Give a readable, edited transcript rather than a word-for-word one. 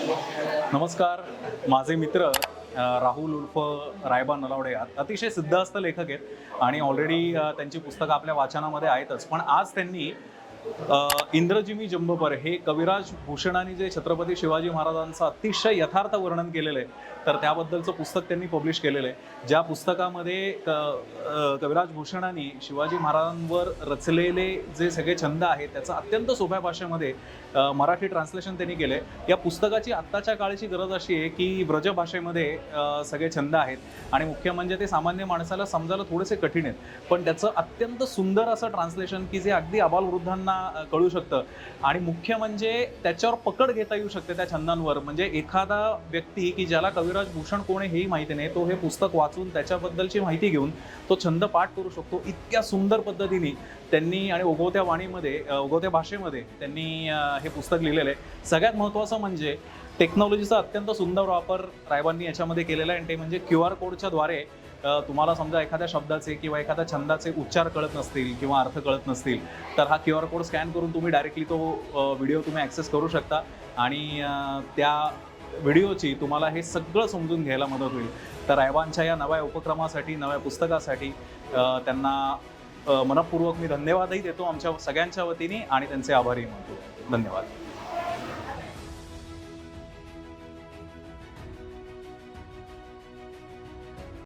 नमस्कार. माझे मित्र राहुल उर्फ रायबा नलावडे अतिशय सिद्धहस्त लेखक आहेत आणि ऑलरेडी त्यांची पुस्तकं आपल्या वाचनामध्ये आहेतच. पण आज त्यांनी इंद्रजिमी जंबपर हे कविराज भूषणाने जे छत्रपती शिवाजी महाराजांचं अतिशय यथार्थ वर्णन केलेलं आहे, तर त्याबद्दलचं पुस्तक त्यांनी पब्लिश केलेलं आहे. ज्या पुस्तकामध्ये कविराज भूषणाने शिवाजी महाराजांवर रचलेले जे सगळे छंद आहेत त्याचं अत्यंत सोप्या भाषेमध्ये मराठी ट्रान्सलेशन त्यांनी केलं आहे. या पुस्तकाची आत्ताच्या काळाची गरज अशी आहे की व्रज भाषेमध्ये सगळे छंद आहेत आणि मुख्य म्हणजे ते सामान्य माणसाला समजायला थोडेसे कठीण आहेत, पण त्याचं अत्यंत सुंदर असं ट्रान्सलेशन की जे अगदी आबालवृद्धांना कळू शकतं आणि मुख्य म्हणजे त्याच्यावर पकड घेता येऊ शकते त्या छंदांवर. म्हणजे एखादा व्यक्ती की ज्याला कविराज भूषण कोण आहे हेही माहिती नाही, तो हे पुस्तक वाचून त्याच्याबद्दलची माहिती घेऊन तो छंद पाठ करू शकतो. इतक्या सुंदर पद्धतीने त्यांनी आणि ओघवत्या वाणीमध्ये ओघवत्या भाषेमध्ये त्यांनी हे पुस्तक लिहिलेलं आहे. सगळ्यात महत्त्वाचं म्हणजे टेक्नॉलॉजीचा अत्यंत सुंदर वापर रायबांनी याच्यामध्ये केलेला आहे आणि ते म्हणजे QR कोडच्या द्वारे तुम्हाला समजा एखाद्या शब्दाचे किंवा एखाद्या छंदाचे उच्चार कळत नसतील किंवा अर्थ कळत नसतील तर हा QR कोड स्कॅन करून तुम्ही डायरेक्टली तो व्हिडिओ तुम्ही ॲक्सेस करू शकता आणि त्या व्हिडिओची तुम्हाला हे सगळं समजून घ्यायला मदत होईल. तर रायबांच्या या नव्या उपक्रमासाठी, नव्या पुस्तकासाठी त्यांना मनपूर्वक मी धन्यवादही देतो आमच्या सगळ्यांच्या वतीने आणि त्यांचे आभारही मानतो. धन्यवाद.